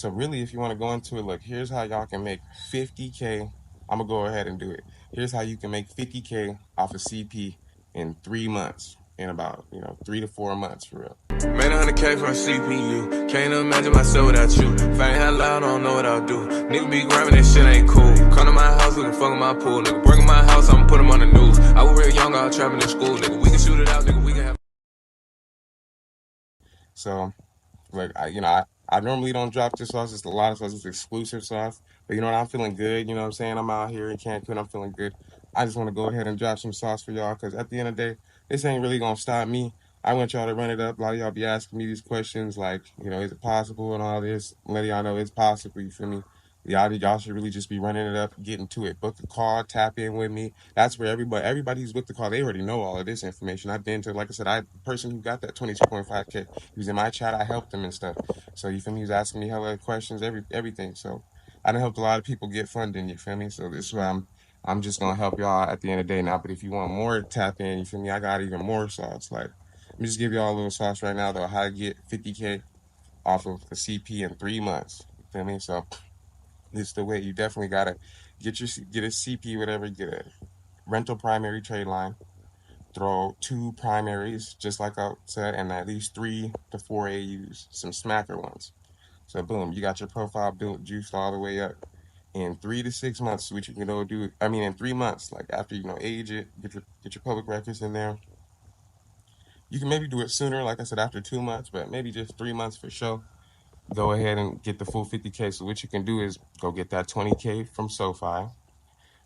So really, if you want to go into it, look, here's how y'all can make 50K. I'm gonna go ahead and do it. Here's how you can make 50K off of CP in 3 months, in about 3 to 4 months for real. Made 100K from CPU. Can't imagine myself without you. If I ain't hell loud, I don't know what I'll do. Nigga be grabbing that shit ain't cool. Come to my house, we can fuck in my pool. Nigga, break in my house, I'ma put him on the news. I was real young, I was trapping in school. Nigga, we can shoot it out, nigga, we can have. So like I normally don't drop this sauce. It's a lot of sauce. It's exclusive sauce. But you know what? I'm feeling good. You know what I'm saying? I'm out here in Cancun. I'm feeling good. I just want to go ahead and drop some sauce for y'all because at the end of the day, this ain't really gonna stop me. I want y'all to run it up. A lot of y'all be asking me these questions like, is it possible and all this. Letting y'all know it's possible. You feel me? Y'all should really just be running it up, getting to it. Book a call, tap in with me. That's where everybody who's booked the call, they already know all of this information. I've been to, like I said, the person who got that 22.5K, he was in my chat. I helped him and stuff. So you feel me? He was asking me hella questions, everything. So I done helped a lot of people get funding. You feel me? So this is why I'm just gonna help y'all at the end of the day now. But if you want more, tap in. You feel me? I got even more sauce. Like, let me just give y'all a little sauce right now though. How to get 50K off of the CP in 3 months. You feel me? So this is the way. You definitely gotta get a CP, whatever. Get a rental primary trade line. Throw two primaries, just like I said, and at least 3 to 4 AUs, some smacker ones. So boom, you got your profile built, juiced all the way up. In 3 to 6 months, which you can go do. I mean, in 3 months, like after age it, get your public records in there. You can maybe do it sooner, like I said, after 2 months, but maybe just 3 months for sure. Go ahead and get the full 50K. So what you can do is go get that 20K from SoFi.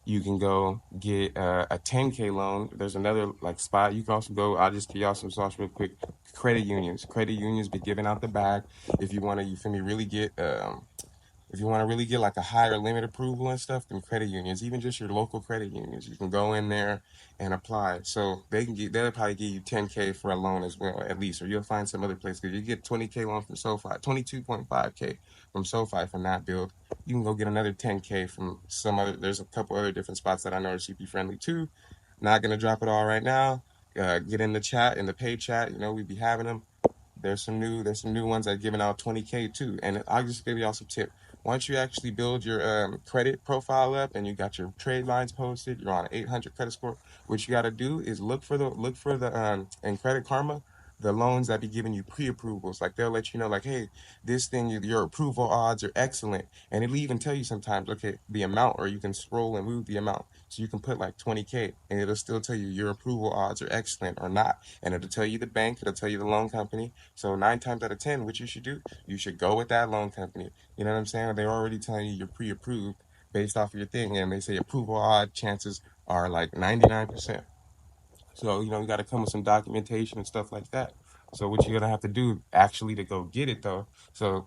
You can go get a 10K loan. There's another like spot. You can also go. I'll just give y'all some sauce real quick. Credit unions. Credit unions be giving out the bag. If you want to, you feel me, really get if you want to really get like a higher limit approval and stuff, then credit unions, even just your local credit unions, you can go in there and apply. So they'll probably give you 10K for a loan as well, at least, or you'll find some other place because you get 20K loan from SoFi, 22.5K from SoFi from that build. You can go get another 10K from some other. There's a couple other different spots that I know are CP friendly too. Not gonna drop it all right now. Get in the chat, in the paid chat. We be having them. There's some new ones that are giving out 20K too. And I'll just give y'all some tip. Once you actually build your credit profile up and you got your trade lines posted, you're on an 800 credit score. What you got to do is look for the in Credit Karma, the loans that be giving you pre-approvals. Like they'll let you know, like, hey, this thing, your approval odds are excellent, and it'll even tell you sometimes, okay, the amount, or you can scroll and move the amount, so you can put like 20K, and it'll still tell you your approval odds are excellent or not, and it'll tell you the bank, it'll tell you the loan company. So 9 times out of 10, what you should do, you should go with that loan company. You know what I'm saying? They're already telling you you're pre-approved based off of your thing, and they say approval odd chances are like 99%. So, you got to come with some documentation and stuff like that. So what you're gonna have to do actually to go get it though. So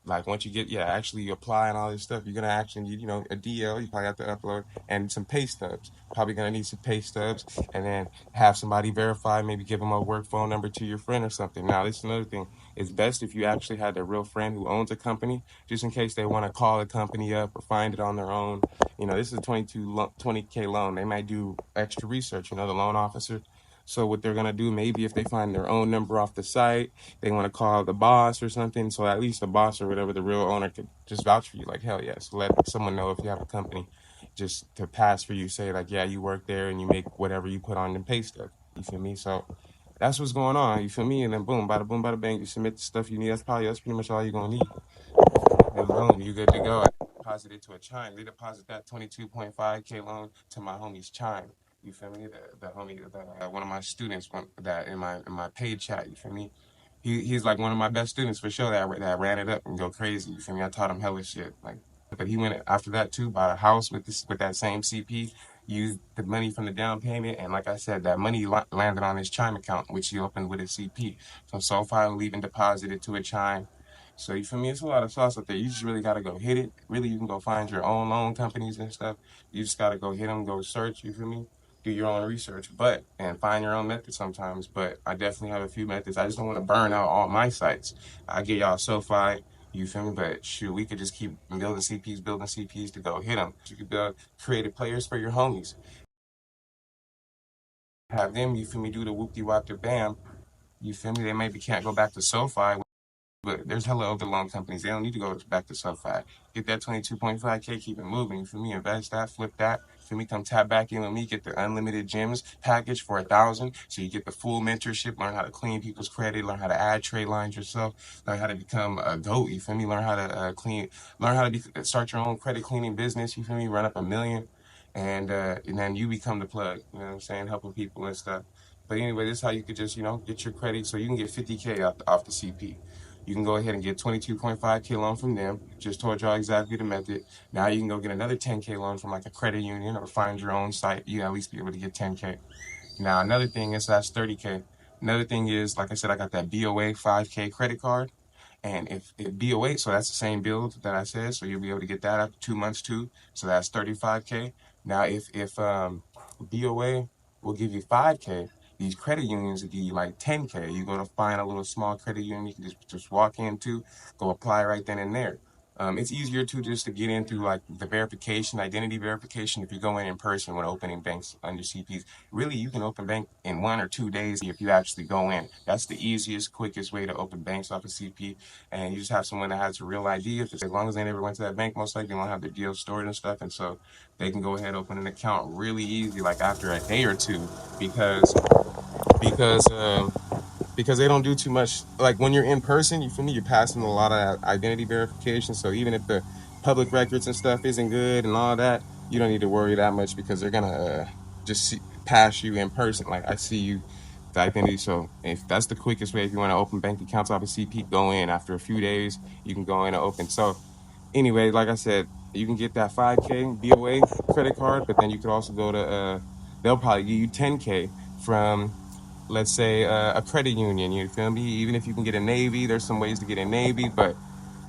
like once you get, actually you apply and all this stuff, you're gonna actually need, a DL. You probably have to upload and some pay stubs. Probably gonna need some pay stubs, and then have somebody verify. Maybe give them a work phone number to your friend or something. Now, this is another thing. It's best if you actually had a real friend who owns a company, just in case they want to call the company up or find it on their own. This is a 20K loan. They might do extra research. The loan officer. So what they're gonna do, maybe if they find their own number off the site, they want to call the boss or something. So at least the boss or whatever, the real owner, could just vouch for you. Like, hell yes, let someone know if you have a company, just to pass for you. Say like, yeah, you work there and you make whatever you put on the pay stub. You feel me? So that's what's going on. You feel me? And then boom, bada bang, you submit the stuff you need. That's pretty much all you're gonna need. And boom, you good to go. I deposited to a Chime. They deposit that 22.5K loan to my homie's Chime. You feel me? The homie, one of my students, that in my paid chat. You feel me? He's like one of my best students for sure. That ran it up and go crazy. You feel me? I taught him hella shit. Like, but he went after that too. Bought a house with that same CP. Used the money from the down payment, and like I said, that money landed on his Chime account, which he opened with his CP. So SoFi will even deposit it to a Chime. So you feel me? It's a lot of sauce out there. You just really gotta go hit it. Really, you can go find your own loan companies and stuff. You just gotta go hit them, go search. You feel me? Do your own research, and find your own method sometimes. But I definitely have a few methods. I just don't want to burn out all my sites. I get y'all SoFi. You feel me? But shoot, we could just keep building CPs to go hit them. You could build creative players for your homies. Have them, you feel me, do the whoop de wop de bam. You feel me? They maybe can't go back to SoFi but there's hella other loan companies. They don't need to go back to sub-5. Get that 22.5K, keep it moving. For me, invest that, flip that. For me, come tap back in with me, get the unlimited gems package for 1,000. So you get the full mentorship, learn how to clean people's credit, learn how to add trade lines yourself, learn how to become a GOAT. You feel me? Learn how to learn how to start your own credit cleaning business. You feel me? Run up 1 million, and then you become the plug. You know what I'm saying? Helping people and stuff. But anyway, this is how you could just, get your credit so you can get 50K off the CP. You can go ahead and get 22.5K loan from them. Just told y'all exactly the method. Now you can go get another 10K loan from like a credit union or find your own site. You at least be able to get 10K. Now another thing is that's 30K. Another thing is, like I said, I got that BOA 5K credit card. And if it BOA, so that's the same build that I said, so you'll be able to get that after 2 months too. So that's 35K. Now if BOA will give you 5K, these credit unions will give you like 10K. You go to find a little small credit union you can just walk into, go apply right then and there. It's easier to just to get in through like the verification, identity verification. If you go in person when opening banks under CPs, really you can open bank in 1 or 2 days if you actually go in. That's the easiest, quickest way to open banks off a CP. And you just have someone that has a real ID. If as long as they never went to that bank, most likely they won't have their deals stored and stuff. And so they can go ahead and open an account really easy, like after a day or two, because because um, because they don't do too much. Like when you're in person, you feel me, you're passing a lot of identity verification. So even if the public records and stuff isn't good and all that, you don't need to worry that much because they're gonna pass you in person. Like I see you, the identity. So if that's the quickest way, if you want to open bank accounts off a CP, go in after a few days. You can go in and open. So anyway, like I said, you can get that 5K BOA credit card, but then you could also go to they'll probably give you 10K from, let's say, a credit union. You feel me? Even if you can get a Navy, there's some ways to get a Navy, but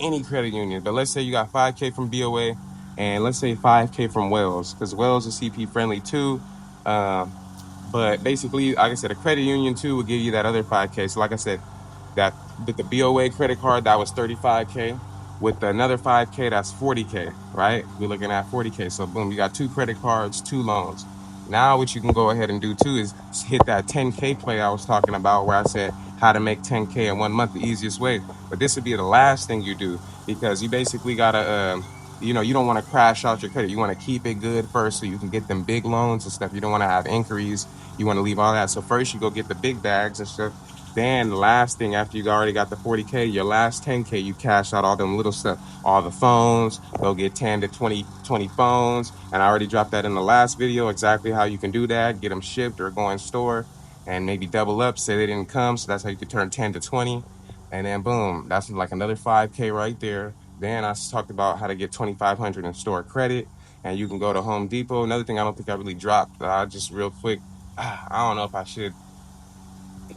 any credit union. But let's say you got 5K from BOA, and let's say 5K from Wells, because Wells is CP friendly too. Um, but basically, like I said, a credit union too will give you that other 5K. So like I said, that with the BOA credit card, that was 35K. With another 5K, that's 40K, right? We're looking at 40K. So boom, you got two credit cards, two loans. Now what you can go ahead and do too is hit that 10K play I was talking about, where I said how to make 10K in 1 month the easiest way. But this would be the last thing you do, because you basically gotta you don't want to crash out your credit. You want to keep it good first so you can get them big loans and stuff. You don't want to have inquiries. You want to leave all that. So first you go get the big bags and stuff. Then the last thing, after you already got the 40K, your last 10K, you cash out all them little stuff, all the phones. Go get 10 to 20 phones. And I already dropped that in the last video, exactly how you can do that. Get them shipped or go in store and maybe double up, say they didn't come. So that's how you could turn 10 to 20. And then boom, that's like another 5K right there. Then I talked about how to get 2,500 in store credit, and you can go to Home Depot. Another thing I don't think I really dropped, just real quick. I don't know if I should.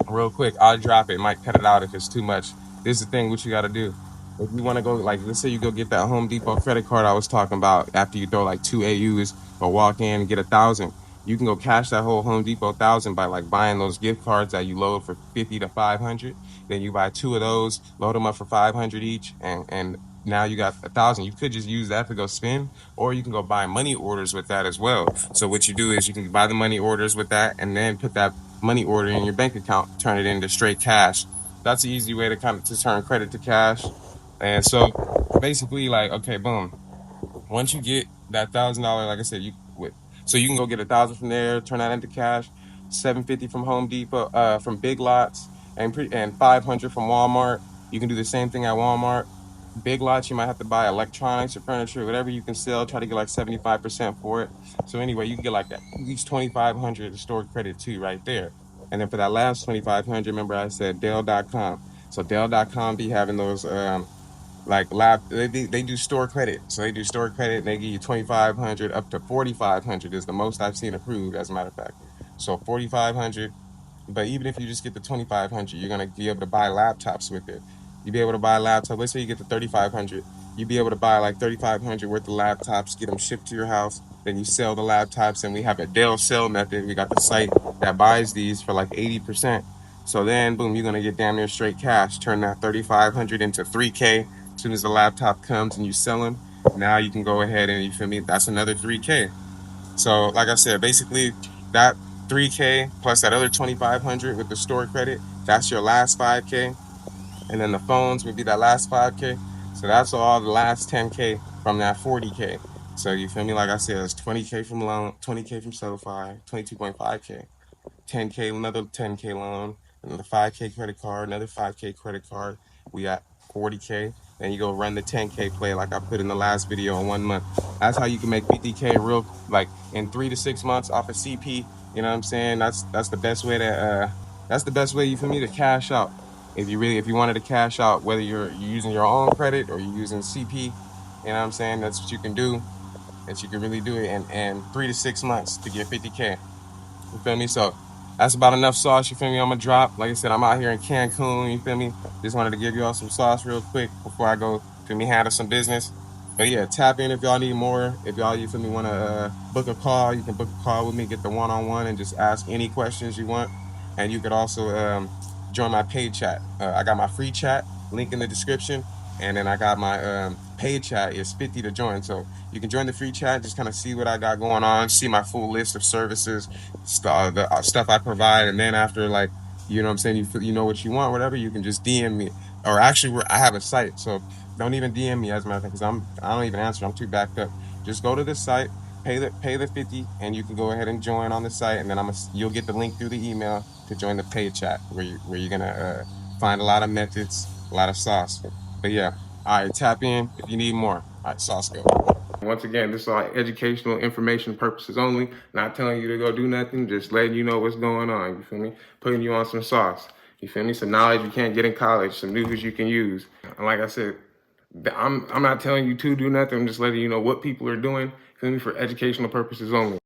Real quick, I'll drop it. Might cut it out if it's too much. This is the thing, what you got to do. If you want to go, like, let's say you go get that Home Depot credit card I was talking about, after you throw like 2 AUs or walk in and get 1,000, you can go cash that whole Home Depot 1,000 by like buying those gift cards that you load for 50 to 500. Then you buy two of those, load them up for 500 each, and now you got 1,000. You could just use that to go spend, or you can go buy money orders with that as well. So what you do is you can buy the money orders with that, and then put that money order in your bank account, turn it into straight cash. That's the easy way to kind of to turn credit to cash. And so basically, like, okay, boom. Once you get that $1,000, like I said, so you can go get 1,000 from there, turn that into cash. 750 from Home Depot, from Big Lots, and 500 from Walmart. You can do the same thing at Walmart. Big Lots, you might have to buy electronics or furniture, whatever you can sell. Try to get like 75% for it. So anyway, you can get like that, at least 2,500 stored credit too, right there. And then for that last 2,500, remember I said Dell.com. So Dell.com be having those like they do store credit. So they do store credit, and they give you 2,500 up to 4,500 is the most I've seen approved, as a matter of fact. So 4,500. But even if you just get the 2,500, you're gonna be able to buy laptops with it. You'll be able to buy laptops. Let's say you get the 3,500, you'll be able to buy like 3,500 worth of laptops, get them shipped to your house. Then you sell the laptops, and we have a Dell sell method. We got the site that buys these for like 80%. So then, boom, you're gonna get damn near straight cash. Turn that 3,500 into 3K. As soon as the laptop comes and you sell them, now you can go ahead and, you feel me, that's another 3K. So like I said, basically that 3K plus that other 2,500 with the store credit, that's your last 5K. and then the phones would be that last 5K. So that's all the last 10K from that 40K. So you feel me? Like I said, it's 20K from loan, 20K from SoFi, 22.5K. 10K, another 10K loan, another 5K credit card, another 5K credit card. We at 40K. Then you go run the 10K play like I put in the last video in 1 month. That's how you can make 50K real, like in 3 to 6 months off of CP. You know what I'm saying? That's the best way to that's the best way, you feel me, to cash out. If you wanted to cash out, whether you're using your own credit or you're using CP, you know what I'm saying? That's what you can do. That you can really do it in 3 to 6 months to get 50K. You feel me? So that's about enough sauce. You feel me? I'm gonna drop. Like I said, I'm out here in Cancun. You feel me? Just wanted to give you all some sauce real quick before I go. Feel me? Handle some business. But yeah, tap in if y'all need more. If y'all, you feel me, want to book a call, you can book a call with me, get the one-on-one, and just ask any questions you want. And you could also join my paid chat. I got my free chat link in the description, and then I got my paid chat. It's 50 to join, so you can join the free chat. Just kind of see what I got going on, see my full list of services, the stuff I provide, and then after, like, you know what I'm saying, you know what you want, whatever, you can just DM me. Or actually, I have a site, so don't even DM me, as a matter of fact, because I don't even answer. I'm too backed up. Just go to the site, pay the 50, and you can go ahead and join on the site, and then you'll get the link through the email to join the paid chat where you're gonna find a lot of methods, a lot of sauce. But yeah, all right, tap in if you need more. All right, sauce go. Once again, this is all educational information purposes only. Not telling you to go do nothing, just letting you know what's going on. You feel me? Putting you on some sauce. You feel me? Some knowledge you can't get in college, some news you can use. And like I said, I'm not telling you to do nothing. I'm just letting you know what people are doing. You feel me? For educational purposes only.